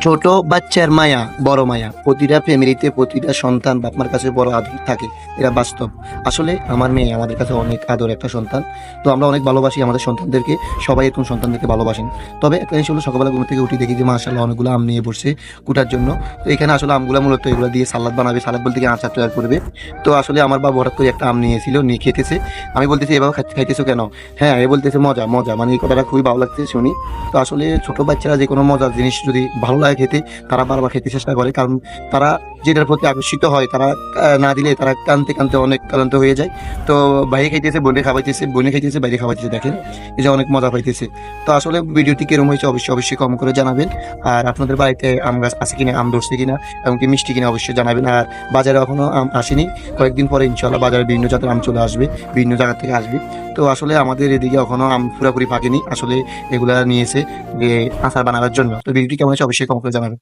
ছোট বাচ্চার মায়া বড় মায়া, প্রতিটা ফ্যামিলিতে প্রতিটা সন্তান বাপমার কাছে বড় আদর থাকে। এটা বাস্তব। আসলে আমার মেয়ে আমাদের কাছে অনেক আদর একটা সন্তান। তো আমরা অনেক ভালোবাসি আমাদের সন্তানদেরকে, সবাই এরকম সন্তানদেরকে ভালোবাসেন। তবে একটা জিনিস হলো, সকালবেলা ঘুম থেকে উঠি দেখি যে মাশাআল্লাহ অনেকগুলো আম নিয়ে বসছে কুটার জন্য। তো এখানে আসলে আমগুলো মূলত এগুলো দিয়ে সালাদ বানাবে, সালাদ বলতে কি আচার তৈরি করবে। তো আসলে আমার বাবা হঠাৎ করে একটা আম নিয়েছিল, নিয়ে খেতেছে। আমি বলতেছি এভাবে খাইতেছো কেন? হ্যাঁ, এ বলতেছে মজা মজা, মানে এই কথাটা খুবই ভালো লাগছে শুনি। তো আসলে ছোট বাচ্চারা যে কোনো মজার জিনিস যদি ভালো লাগে খেতে, তারা বারবার খেতে চেষ্টা করে, কারণ তারা যেটার প্রতি আকর্ষিত হয়, তারা না দিলে তারা কানতে কানতে অনেক ক্লান্ত হয়ে যায়। তো বাইরে খাইতেছে, বোনে খাওয়াইতেছে, বোনে খাইতেছে, বাইরে খাওয়াইতেছে, দেখেন এই যে অনেক মজা পাইতেছে। তো আসলে ভিডিওটি কিরম হয়েছে অবশ্যই অবশ্যই কমেন্ট করে জানাবেন। আর আপনাদের বাড়িতে আম গাছ আছে কিনা, আম ধরছে কিনা, এমনকি মিষ্টি কিনা অবশ্যই জানাবেন। আর বাজারে এখনো আম আসেনি, কয়েকদিন পরে ইনশাল্লাহ বাজারে বিভিন্ন জাতের আম চলে আসবে, বিভিন্ন জায়গা থেকে আসবে। তো আসলে আমাদের এদিকে এখনো আম পুরোপুরি পাকেনি, আসলে এগুলা নিয়েছে যে আচার বানানোর জন্য। তো ভিডিওটি কেমন হয়েছে অবশ্যই কমেন্ট করে জানাবেন।